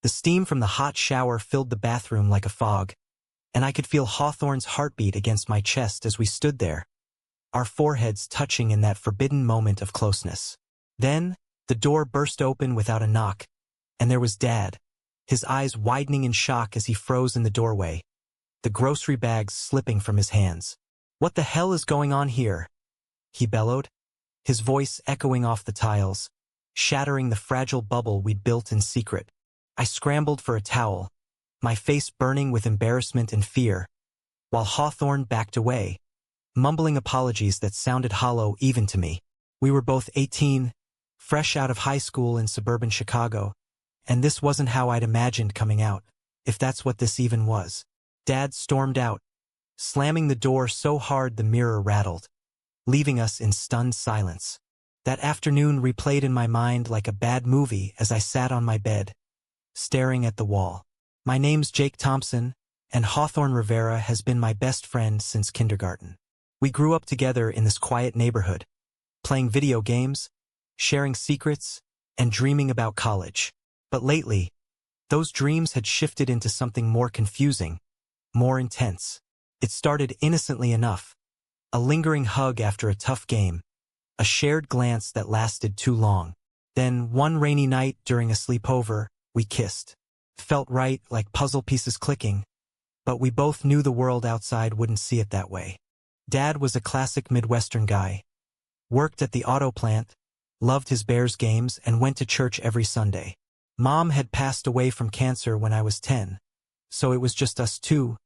The steam from the hot shower filled the bathroom like a fog, and I could feel Hawthorne's heartbeat against my chest as we stood there, our foreheads touching in that forbidden moment of closeness. Then, the door burst open without a knock, and there was Dad, his eyes widening in shock as he froze in the doorway, the grocery bags slipping from his hands. "What the hell is going on here?" he bellowed, his voice echoing off the tiles, shattering the fragile bubble we'd built in secret. I scrambled for a towel, my face burning with embarrassment and fear, while Hawthorne backed away, mumbling apologies that sounded hollow even to me. We were both 18, fresh out of high school in suburban Chicago, and this wasn't how I'd imagined coming out, if that's what this even was. Dad stormed out, slamming the door so hard the mirror rattled, leaving us in stunned silence. That afternoon replayed in my mind like a bad movie as I sat on my bed, staring at the wall. My name's Jake Thompson, and Hawthorne Rivera has been my best friend since kindergarten. We grew up together in this quiet neighborhood, playing video games, sharing secrets, and dreaming about college. But lately, those dreams had shifted into something more confusing, more intense. It started innocently enough, a lingering hug after a tough game, a shared glance that lasted too long. Then, one rainy night during a sleepover, we kissed. It felt right, like puzzle pieces clicking, but we both knew the world outside wouldn't see it that way. Dad was a classic Midwestern guy, worked at the auto plant, loved his Bears games, and went to church every Sunday. Mom had passed away from cancer when I was 10, so it was just us two,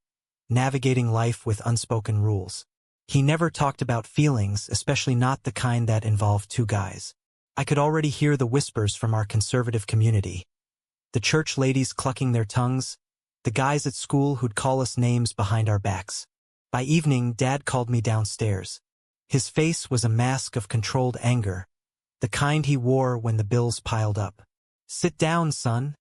navigating life with unspoken rules. He never talked about feelings, especially not the kind that involved two guys. I could already hear the whispers from our conservative community. The church ladies clucking their tongues, the guys at school who'd call us names behind our backs. By evening, Dad called me downstairs. His face was a mask of controlled anger, the kind he wore when the bills piled up. "Sit down, son,"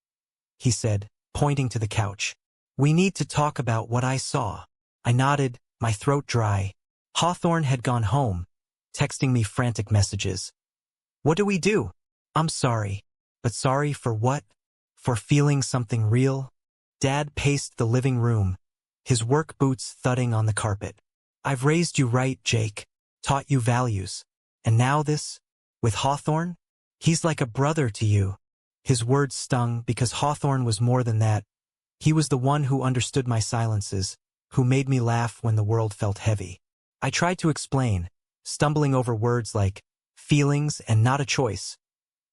he said, pointing to the couch. "We need to talk about what I saw." I nodded, my throat dry. Hawthorne had gone home, texting me frantic messages. "What do we do?" "I'm sorry." "But sorry for what?" "For feeling something real?" Dad paced the living room, his work boots thudding on the carpet. "I've raised you right, Jake, taught you values. And now this? With Hawthorne? He's like a brother to you." His words stung because Hawthorne was more than that. He was the one who understood my silences, who made me laugh when the world felt heavy. I tried to explain, stumbling over words like feelings and not a choice.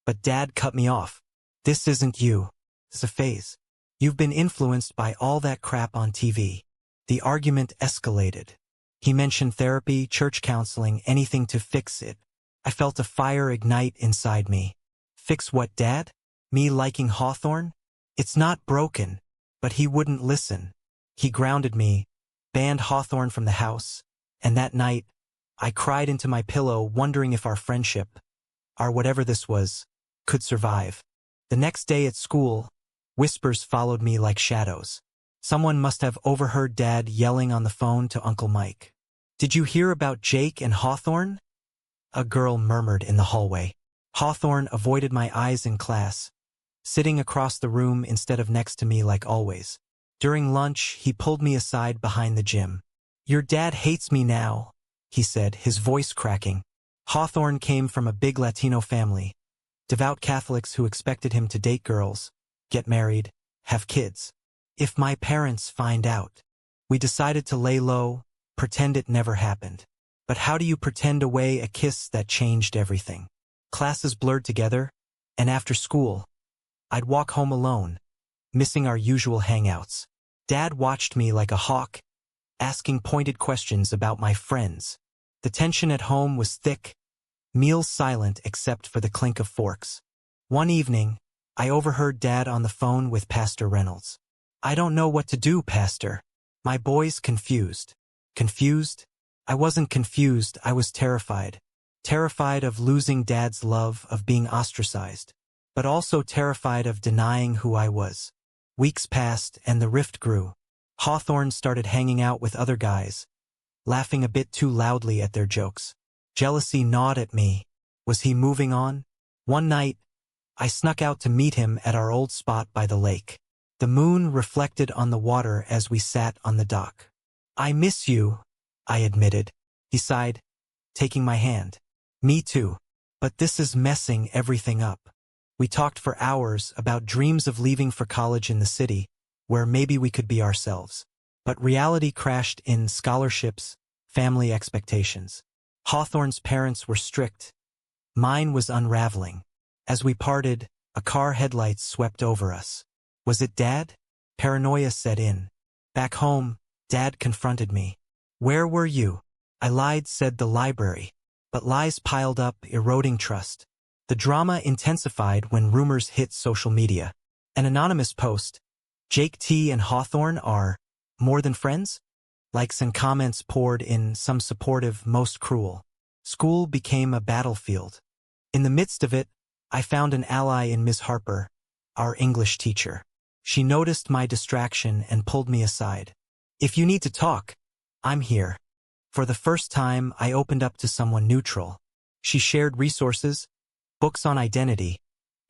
But Dad cut me off. "This isn't you. It's a phase. You've been influenced by all that crap on TV." The argument escalated. He mentioned therapy, church counseling, anything to fix it. I felt a fire ignite inside me. Fix what, Dad? Me liking Hawthorne? It's not broken. But he wouldn't listen. He grounded me, banned Hawthorne from the house, and that night, I cried into my pillow wondering if our friendship, our whatever this was, could survive. The next day at school, whispers followed me like shadows. Someone must have overheard Dad yelling on the phone to Uncle Mike. "Did you hear about Jake and Hawthorne?" A girl murmured in the hallway. Hawthorne avoided my eyes in class, sitting across the room instead of next to me like always. During lunch, he pulled me aside behind the gym. "Your dad hates me now," he said, his voice cracking. Hawthorne came from a big Latino family, devout Catholics who expected him to date girls, get married, have kids. "If my parents find out." We decided to lay low, pretend it never happened. But how do you pretend away a kiss that changed everything? Classes blurred together, and after school, I'd walk home alone, missing our usual hangouts. Dad watched me like a hawk, asking pointed questions about my friends. The tension at home was thick, meals silent except for the clink of forks. One evening, I overheard Dad on the phone with Pastor Reynolds. "I don't know what to do, Pastor. My boy's confused." Confused? I wasn't confused, I was terrified. Terrified of losing Dad's love, of being ostracized. But also terrified of denying who I was. Weeks passed and the rift grew. Hawthorne started hanging out with other guys, laughing a bit too loudly at their jokes. Jealousy gnawed at me. Was he moving on? One night, I snuck out to meet him at our old spot by the lake. The moon reflected on the water as we sat on the dock. "I miss you," I admitted. He sighed, taking my hand. "Me too. But this is messing everything up." We talked for hours about dreams of leaving for college in the city, where maybe we could be ourselves. But reality crashed in: scholarships, family expectations. Hawthorne's parents were strict. Mine was unraveling. As we parted, a car headlights swept over us. Was it Dad? Paranoia set in. Back home, Dad confronted me. "Where were you?" I lied, said the library. But lies piled up, eroding trust. The drama intensified when rumors hit social media. An anonymous post: "Jake T and Hawthorne are more than friends?" Likes and comments poured in, some supportive, most cruel. School became a battlefield. In the midst of it, I found an ally in Ms. Harper, our English teacher. She noticed my distraction and pulled me aside. "If you need to talk, I'm here." For the first time, I opened up to someone neutral. She shared resources, books on identity,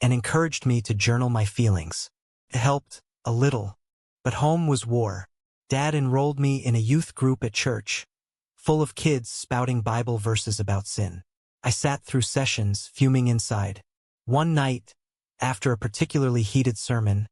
and encouraged me to journal my feelings. It helped, a little. But home was war. Dad enrolled me in a youth group at church, full of kids spouting Bible verses about sin. I sat through sessions, fuming inside. One night, after a particularly heated sermon,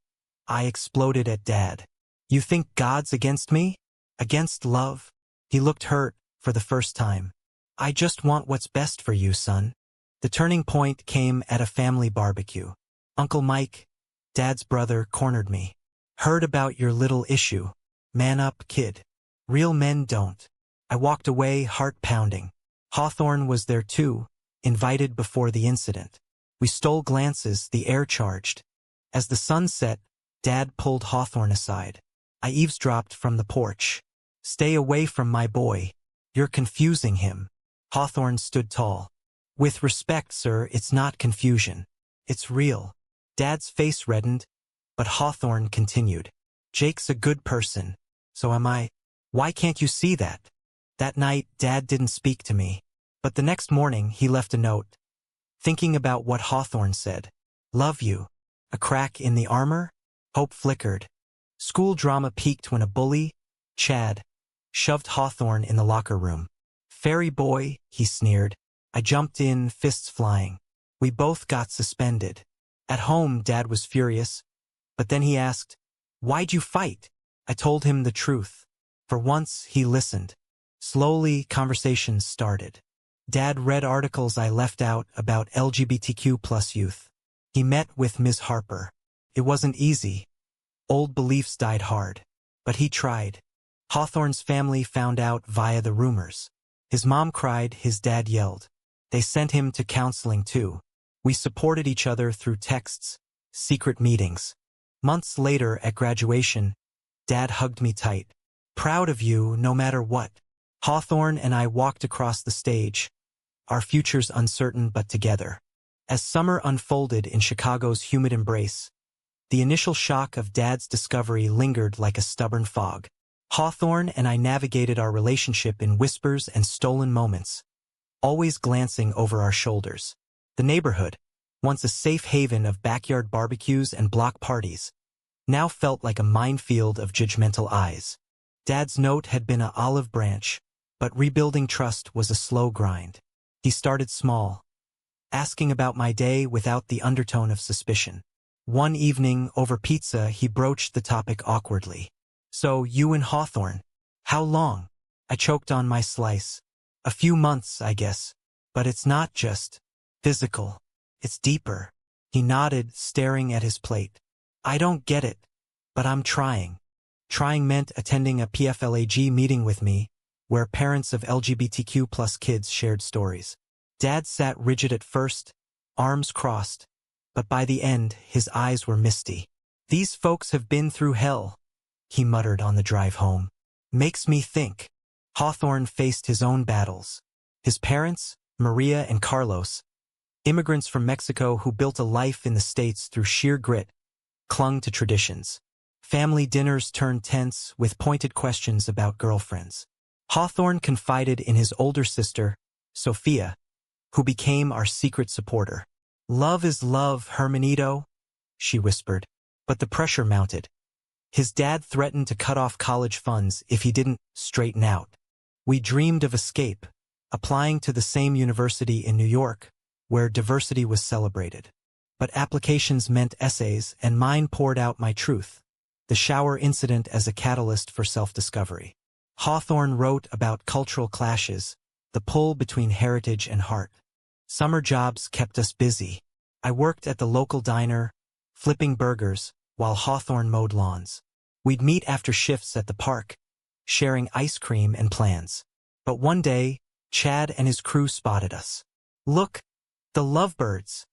I exploded at Dad. "You think God's against me? Against love?" He looked hurt for the first time. "I just want what's best for you, son." The turning point came at a family barbecue. Uncle Mike, Dad's brother, cornered me. "Heard about your little issue. Man up, kid. Real men don't." I walked away, heart pounding. Hawthorne was there too, invited before the incident. We stole glances, the air charged. As the sun set, Dad pulled Hawthorne aside. I eavesdropped from the porch. "Stay away from my boy. You're confusing him." Hawthorne stood tall. "With respect, sir, it's not confusion. It's real." Dad's face reddened, but Hawthorne continued. "Jake's a good person. So am I. Why can't you see that?" That night, Dad didn't speak to me. But the next morning, he left a note. Thinking about what Hawthorne said. "Love you." A crack in the armor? Hope flickered. School drama peaked when a bully, Chad, shoved Hawthorne in the locker room. "Fairy boy," he sneered. I jumped in, fists flying. We both got suspended. At home, Dad was furious. But then he asked, "Why'd you fight?" I told him the truth. For once, he listened. Slowly, conversations started. Dad read articles I left out about LGBTQ plus youth. He met with Ms. Harper. It wasn't easy. Old beliefs died hard. But he tried. Hawthorne's family found out via the rumors. His mom cried, his dad yelled. They sent him to counseling too. We supported each other through texts, secret meetings. Months later, at graduation, Dad hugged me tight. "Proud of you, no matter what." Hawthorne and I walked across the stage, our futures uncertain but together. As summer unfolded in Chicago's humid embrace, the initial shock of Dad's discovery lingered like a stubborn fog. Hawthorne and I navigated our relationship in whispers and stolen moments, always glancing over our shoulders. The neighborhood, once a safe haven of backyard barbecues and block parties, now felt like a minefield of judgmental eyes. Dad's note had been an olive branch, but rebuilding trust was a slow grind. He started small, asking about my day without the undertone of suspicion. One evening, over pizza, he broached the topic awkwardly. "So, you and Hawthorne, how long?" I choked on my slice. "A few months, I guess. But it's not just physical. It's deeper." He nodded, staring at his plate. "I don't get it, but I'm trying." Trying meant attending a PFLAG meeting with me, where parents of LGBTQ plus kids shared stories. Dad sat rigid at first, arms crossed, but by the end, his eyes were misty. "These folks have been through hell," he muttered on the drive home. "Makes me think." Hawthorne faced his own battles. His parents, Maria and Carlos, immigrants from Mexico who built a life in the States through sheer grit, clung to traditions. Family dinners turned tense with pointed questions about girlfriends. Hawthorne confided in his older sister, Sophia, who became our secret supporter. Love is love, Hermanito, she whispered. But the pressure mounted. His dad threatened to cut off college funds if he didn't straighten out. We dreamed of escape, applying to the same university in New York, where diversity was celebrated. But applications meant essays, and mine poured out my truth. The shower incident as a catalyst for self-discovery. Hawthorne wrote about cultural clashes, the pull between heritage and heart. Summer jobs kept us busy. I worked at the local diner, flipping burgers, while Hawthorne mowed lawns. We'd meet after shifts at the park, sharing ice cream and plans. But one day, Chad and his crew spotted us. "Look, the lovebirds!"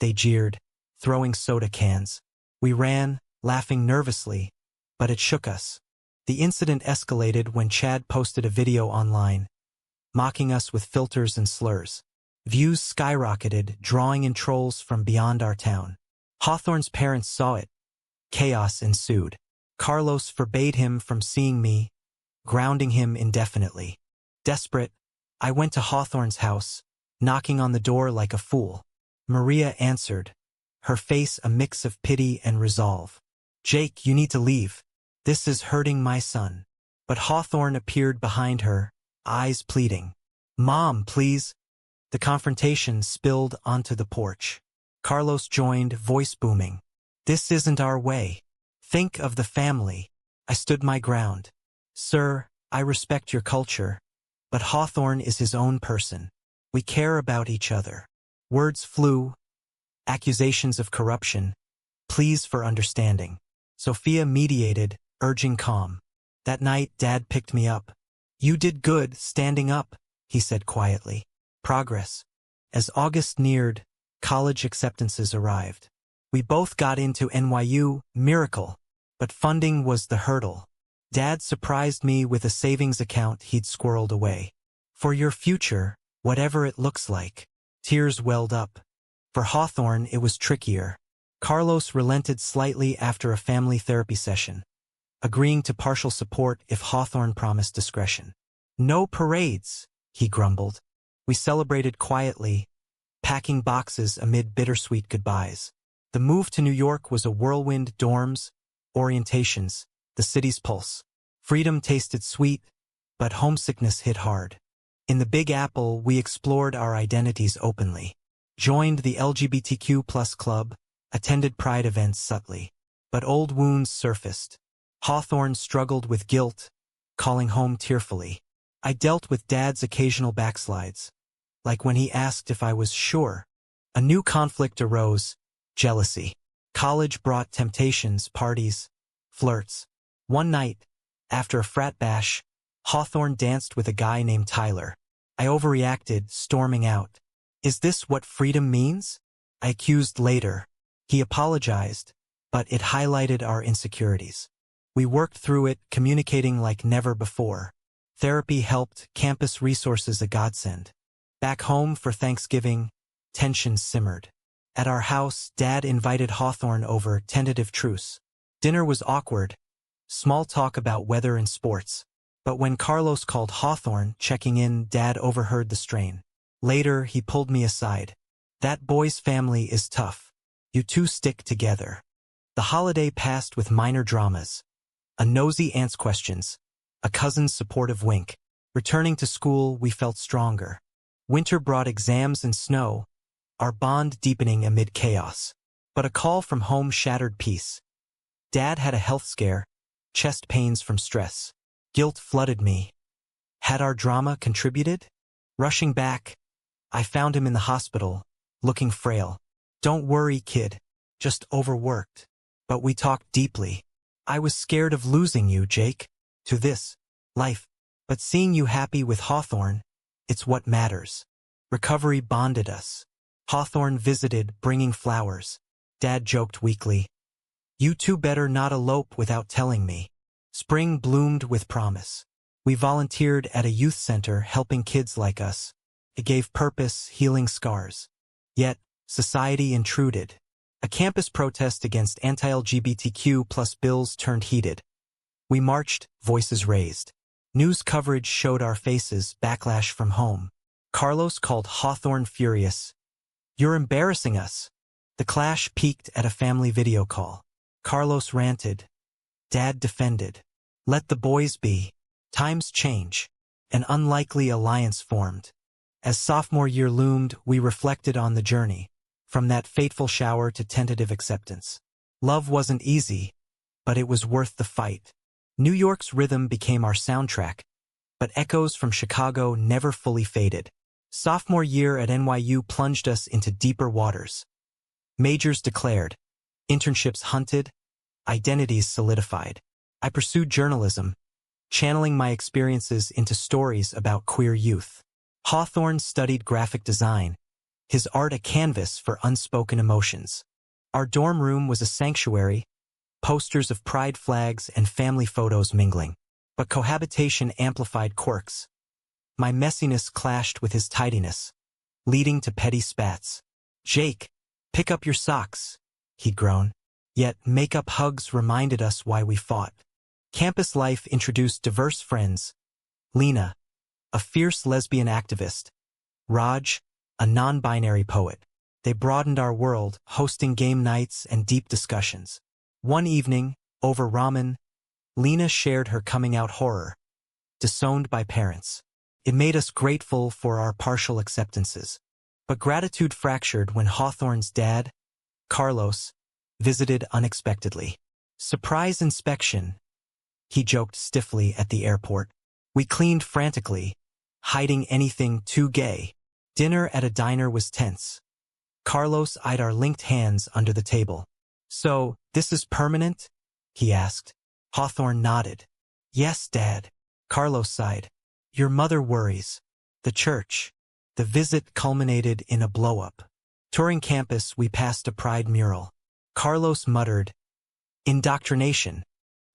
they jeered, throwing soda cans. We ran, laughing nervously, but it shook us. The incident escalated when Chad posted a video online, mocking us with filters and slurs. Views skyrocketed, drawing in trolls from beyond our town. Hawthorne's parents saw it. Chaos ensued. Carlos forbade him from seeing me, grounding him indefinitely. Desperate, I went to Hawthorne's house, knocking on the door like a fool. Maria answered, her face a mix of pity and resolve. "Jake, you need to leave. This is hurting my son." But Hawthorne appeared behind her, eyes pleading. "Mom, please." The confrontation spilled onto the porch. Carlos joined, voice booming. "This isn't our way. Think of the family." I stood my ground. "Sir, I respect your culture, but Hawthorne is his own person. We care about each other." Words flew, accusations of corruption, pleas for understanding. Sophia mediated, urging calm. That night, Dad picked me up. "You did good, standing up," he said quietly. Progress. As August neared, college acceptances arrived. We both got into NYU, miracle, but funding was the hurdle. Dad surprised me with a savings account he'd squirreled away. "For your future, whatever it looks like." Tears welled up. For Hawthorne, it was trickier. Carlos relented slightly after a family therapy session, agreeing to partial support if Hawthorne promised discretion. "No parades," he grumbled. We celebrated quietly, packing boxes amid bittersweet goodbyes. The move to New York was a whirlwind: dorms, orientations, the city's pulse. Freedom tasted sweet, but homesickness hit hard. In the Big Apple, we explored our identities openly. Joined the LGBTQ+ club, attended pride events subtly. But old wounds surfaced. Hawthorne struggled with guilt, calling home tearfully. I dealt with Dad's occasional backslides, like when he asked if I was sure. A new conflict arose: jealousy. College brought temptations, parties, flirts. One night, after a frat bash, Hawthorne danced with a guy named Tyler. I overreacted, storming out. "Is this what freedom means?" I accused later. He apologized, but it highlighted our insecurities. We worked through it, communicating like never before. Therapy helped, campus resources a godsend. Back home for Thanksgiving, tensions simmered. At our house, Dad invited Hawthorne over, tentative truce. Dinner was awkward, small talk about weather and sports. But when Carlos called Hawthorne, checking in, Dad overheard the strain. Later, he pulled me aside. "That boy's family is tough. You two stick together." The holiday passed with minor dramas. A nosy aunt's questions, a cousin's supportive wink. Returning to school, we felt stronger. Winter brought exams and snow, our bond deepening amid chaos. But a call from home shattered peace. Dad had a health scare, chest pains from stress. Guilt flooded me. Had our drama contributed? Rushing back, I found him in the hospital, looking frail. "Don't worry, kid. Just overworked." But we talked deeply. "I was scared of losing you, Jake, to this life. But seeing you happy with Hawthorne, it's what matters." Recovery bonded us. Hawthorne visited, bringing flowers. Dad joked weakly, "You two better not elope without telling me." Spring bloomed with promise. We volunteered at a youth center, helping kids like us. It gave purpose, healing scars. Yet, society intruded. A campus protest against anti-LGBTQ+ bills turned heated. We marched, voices raised. News coverage showed our faces, backlash from home. Carlos called Hawthorne furious, "You're embarrassing us." The clash peaked at a family video call. Carlos ranted. Dad defended. "Let the boys be. Times change." An unlikely alliance formed. As sophomore year loomed, we reflected on the journey, from that fateful shower to tentative acceptance. Love wasn't easy, but it was worth the fight. New York's rhythm became our soundtrack, but echoes from Chicago never fully faded. Sophomore year at NYU plunged us into deeper waters. Majors declared, internships hunted, identities solidified. I pursued journalism, channeling my experiences into stories about queer youth. Hawthorne studied graphic design, his art a canvas for unspoken emotions. Our dorm room was a sanctuary, posters of pride flags and family photos mingling. But cohabitation amplified quirks. My messiness clashed with his tidiness, leading to petty spats. "Jake, pick up your socks," he'd groan. Yet make-up hugs reminded us why we fought. Campus life introduced diverse friends. Lena, a fierce lesbian activist. Raj, a non-binary poet. They broadened our world, hosting game nights and deep discussions. One evening, over ramen, Lena shared her coming-out horror, disowned by parents. It made us grateful for our partial acceptances. But gratitude fractured when Hawthorne's dad, Carlos, visited unexpectedly. "Surprise inspection," he joked stiffly at the airport. We cleaned frantically, hiding anything too gay. Dinner at a diner was tense. Carlos eyed our linked hands under the table. "So, this is permanent?" he asked. Hawthorne nodded. "Yes, Dad." Carlos sighed. "Your mother worries." The church. The visit culminated in a blow-up. Touring campus, we passed a pride mural. Carlos muttered, "Indoctrination."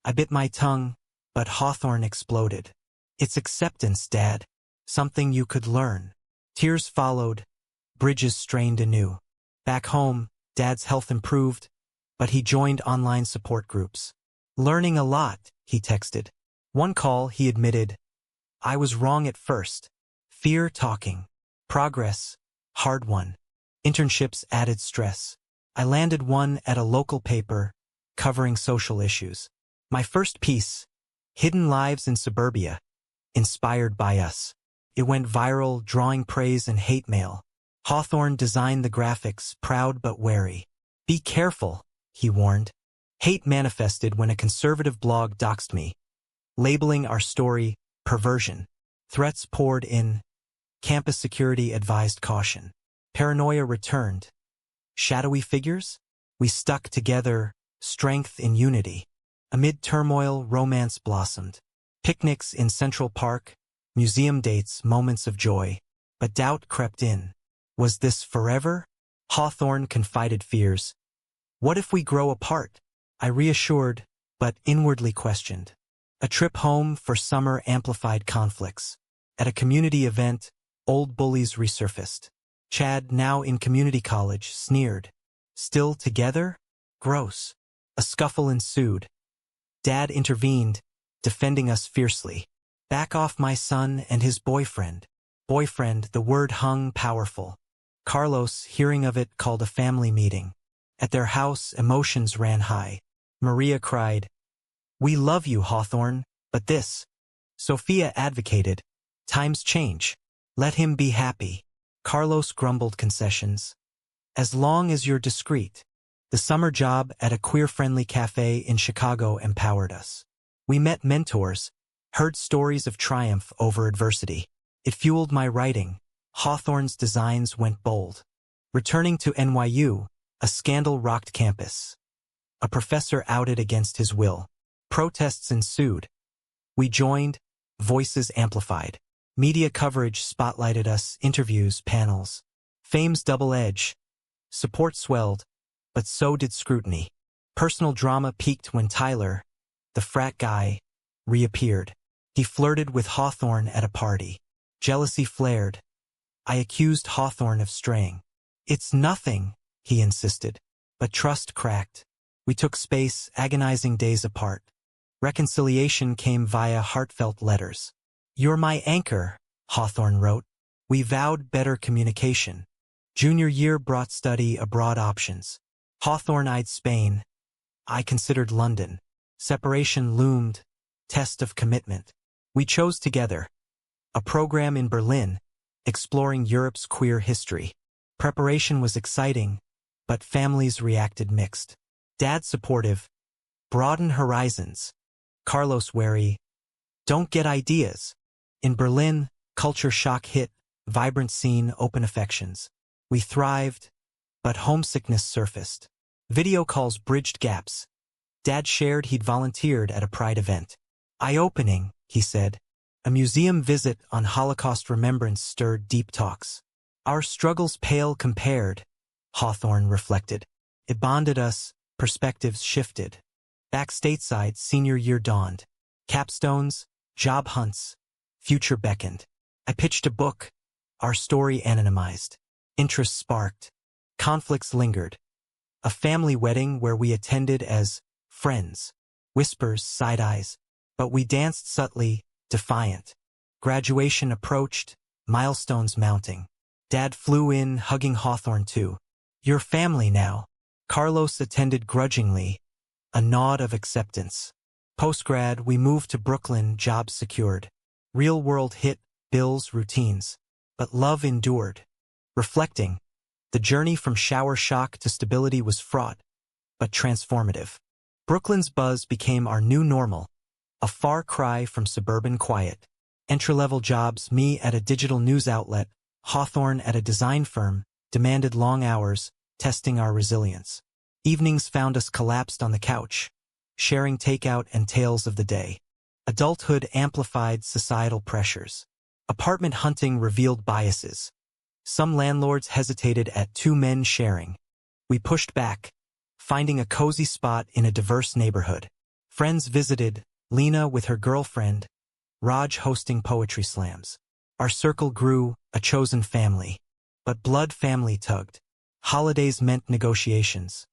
I bit my tongue, but Hawthorne exploded. "It's acceptance, Dad. Something you could learn." Tears followed. Bridges strained anew. Back home, Dad's health improved, but he joined online support groups. "Learning a lot," he texted. One call, he admitted, "I was wrong at first. Fear talking. Progress, hard one." Internships added stress. I landed one at a local paper, covering social issues. My first piece, Hidden Lives in Suburbia, inspired by us. It went viral, drawing praise and hate mail. Hawthorne designed the graphics, proud but wary. "Be careful," he warned. Hate manifested when a conservative blog doxed me, labeling our story perversion. Threats poured in. Campus security advised caution. Paranoia returned. Shadowy figures? We stuck together, strength in unity. Amid turmoil, romance blossomed. Picnics in Central Park, museum dates, moments of joy. But doubt crept in. Was this forever? Hawthorne confided fears. What if we grow apart? I reassured, but inwardly questioned. A trip home for summer amplified conflicts. At a community event, old bullies resurfaced. Chad, now in community college, sneered. Still together? Gross. A scuffle ensued. Dad intervened, defending us fiercely. Back off my son and his boyfriend. Boyfriend, the word hung powerful. Carlos, hearing of it, called a family meeting. At their house, emotions ran high. Maria cried, "We love you, Hawthorne, but this." Sophia advocated, "Times change. Let him be happy." Carlos grumbled concessions. "As long as you're discreet." The summer job at a queer-friendly cafe in Chicago empowered us. We met mentors, heard stories of triumph over adversity. It fueled my writing. Hawthorne's designs went bold. Returning to NYU, a scandal rocked campus. A professor outed against his will. Protests ensued. We joined, voices amplified. Media coverage spotlighted us, interviews, panels. Fame's double edge. Support swelled, but so did scrutiny. Personal drama peaked when Tyler, the frat guy, reappeared. He flirted with Hawthorne at a party. Jealousy flared. I accused Hawthorne of straying. "It's nothing," he insisted. But trust cracked. We took space, agonizing days apart. Reconciliation came via heartfelt letters. "You're my anchor," Hawthorne wrote. We vowed better communication. Junior year brought study abroad options. Hawthorne eyed Spain. I considered London. Separation loomed. Test of commitment. We chose together. A program in Berlin, exploring Europe's queer history. Preparation was exciting, but families reacted mixed. Dad supportive. Broaden horizons. Carlos wary. Don't get ideas. In Berlin, culture shock hit. Vibrant scene, open affections. We thrived, but homesickness surfaced. Video calls bridged gaps. Dad shared he'd volunteered at a Pride event. Eye-opening, he said. A museum visit on Holocaust remembrance stirred deep talks. Our struggles pale compared, Hawthorne reflected. It bonded us, perspectives shifted. Back stateside, senior year dawned. Capstones, job hunts, future beckoned. I pitched a book, our story anonymized. Interest sparked. Conflicts lingered. A family wedding where we attended as friends. Whispers, side eyes. But we danced subtly, defiant. Graduation approached, milestones mounting. Dad flew in, hugging Hawthorne too. Your family now. Carlos attended grudgingly, a nod of acceptance. Post-grad, we moved to Brooklyn, jobs secured. Real world hit, bills, routines. But love endured. Reflecting, the journey from shower shock to stability was fraught, but transformative. Brooklyn's buzz became our new normal, a far cry from suburban quiet. Entry-level jobs, me at a digital news outlet, Hawthorne at a design firm, demanded long hours, testing our resilience. Evenings found us collapsed on the couch, sharing takeout and tales of the day. Adulthood amplified societal pressures. Apartment hunting revealed biases. Some landlords hesitated at two men sharing. We pushed back, finding a cozy spot in a diverse neighborhood. Friends visited, Lena with her girlfriend, Raj hosting poetry slams. Our circle grew, a chosen family. But blood family tugged. Holidays meant negotiations.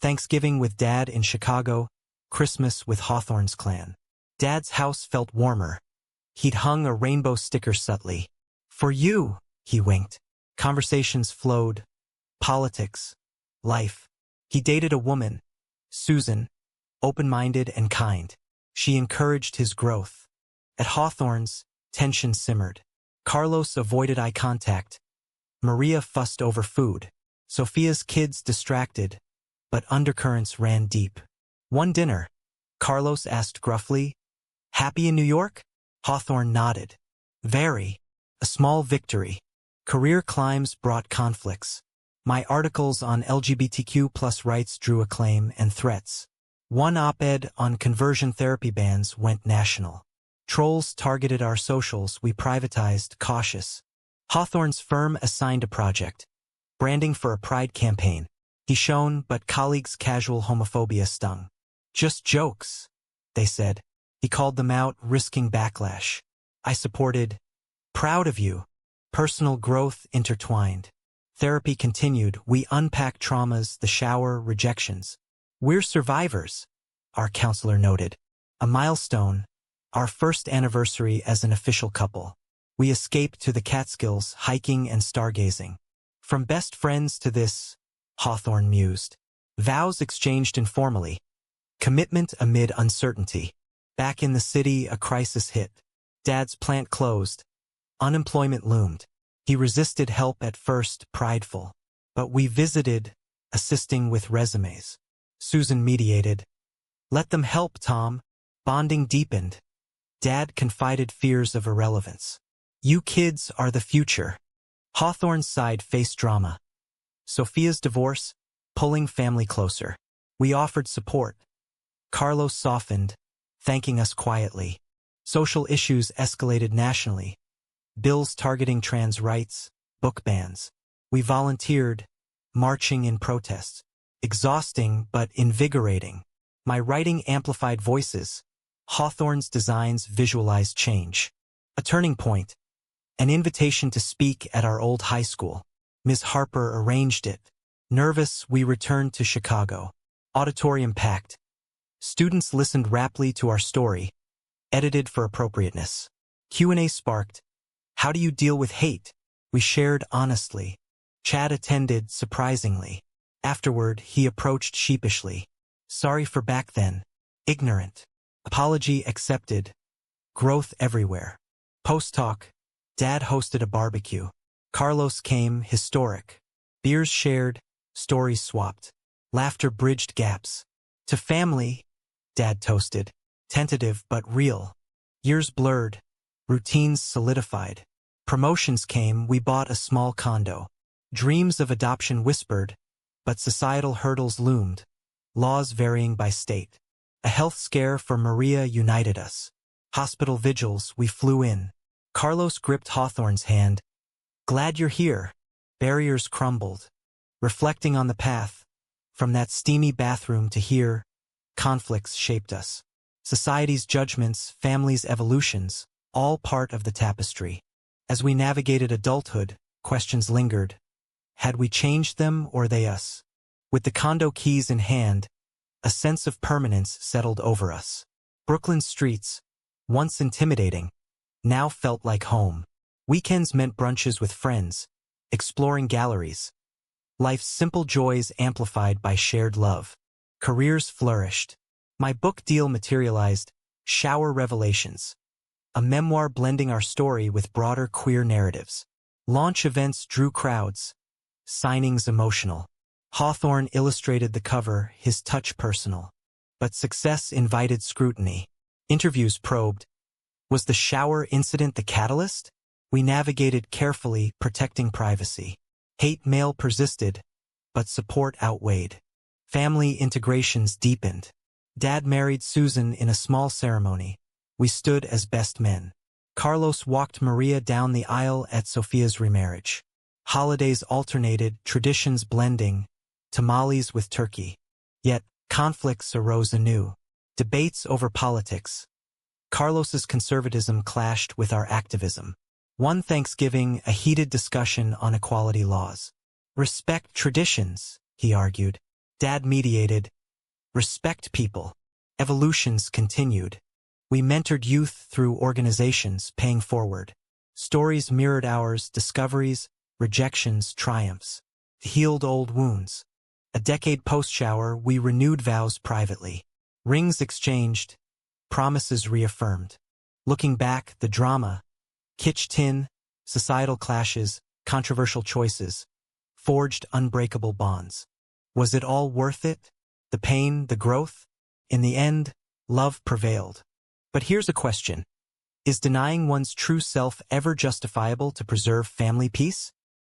Thanksgiving with Dad in Chicago, Christmas with Hawthorne's clan. Dad's house felt warmer. He'd hung a rainbow sticker subtly. For you, he winked. Conversations flowed. Politics. Life. He dated a woman, Susan, open-minded and kind. She encouraged his growth. At Hawthorne's, tension simmered. Carlos avoided eye contact. Maria fussed over food. Sophia's kids distracted, but undercurrents ran deep. One dinner, Carlos asked gruffly, "Happy in New York?" Hawthorne nodded. Very. A small victory. Career climbs brought conflicts. My articles on LGBTQ+ rights drew acclaim and threats. One op-ed on conversion therapy bans went national. Trolls targeted our socials, we privatized, cautious. Hawthorne's firm assigned a project. Branding for a Pride campaign. He shone, but colleagues' casual homophobia stung. Just jokes, they said. He called them out, risking backlash. I supported. Proud of you. Personal growth intertwined. Therapy continued. We unpacked traumas, the shower, rejections. We're survivors, our counselor noted. A milestone, our first anniversary as an official couple. We escaped to the Catskills, hiking and stargazing. From best friends to this, Hawthorne mused. Vows exchanged informally. Commitment amid uncertainty. Back in the city, a crisis hit. Dad's plant closed. Unemployment loomed. He resisted help at first, prideful. But we visited, assisting with resumes. Susan mediated. Let them help, Tom. Bonding deepened. Dad confided fears of irrelevance. You kids are the future. Hawthorne's side faced drama. Sophia's divorce, pulling family closer. We offered support. Carlos softened, thanking us quietly. Social issues escalated nationally. Bills targeting trans rights, book bans. We volunteered, marching in protests. Exhausting but invigorating. My writing amplified voices. Hawthorne's designs visualized change. A turning point. An invitation to speak at our old high school. Ms. Harper arranged it. Nervous, we returned to Chicago. Auditorium packed. Students listened raptly to our story, edited for appropriateness. Q&A sparked. How do you deal with hate? We shared honestly. Chad attended, surprisingly. Afterward, he approached sheepishly. Sorry for back then. Ignorant. Apology accepted. Growth everywhere. Post-talk. Dad hosted a barbecue. Carlos came, historic. Beers shared, stories swapped. Laughter bridged gaps. To family, Dad toasted. Tentative but real. Years blurred. Routines solidified. Promotions came, we bought a small condo. Dreams of adoption whispered, but societal hurdles loomed. Laws varying by state. A health scare for Maria united us. Hospital vigils, we flew in. Carlos gripped Hawthorne's hand. Glad you're here. Barriers crumbled. Reflecting on the path, from that steamy bathroom to here, conflicts shaped us. Society's judgments, families' evolutions, all part of the tapestry. As we navigated adulthood, questions lingered. Had we changed them or they us? With the condo keys in hand, a sense of permanence settled over us. Brooklyn's streets, once intimidating, now felt like home. Weekends meant brunches with friends, exploring galleries. Life's simple joys amplified by shared love. Careers flourished. My book deal materialized, Shower Revelations. A memoir blending our story with broader queer narratives. Launch events drew crowds. Signings emotional. Hawthorne illustrated the cover, his touch personal. But success invited scrutiny. Interviews probed. Was the shower incident the catalyst? We navigated carefully, protecting privacy. Hate mail persisted, but support outweighed. Family integrations deepened. Dad married Susan in a small ceremony. We stood as best men. Carlos walked Maria down the aisle at Sophia's remarriage. Holidays alternated, traditions blending, tamales with turkey. Yet, conflicts arose anew. Debates over politics. Carlos's conservatism clashed with our activism. One Thanksgiving, a heated discussion on equality laws. Respect traditions, he argued. Dad mediated. Respect people. Evolutions continued. We mentored youth through organizations, paying forward. Stories mirrored ours, discoveries, rejections, triumphs. Healed old wounds. A decade post-shower, we renewed vows privately. Rings exchanged, promises reaffirmed. Looking back, the drama, kitsch tin, societal clashes, controversial choices, forged unbreakable bonds. Was it all worth it? The pain, the growth? In the end, love prevailed. But here's a question. Is denying one's true self ever justifiable to preserve family peace?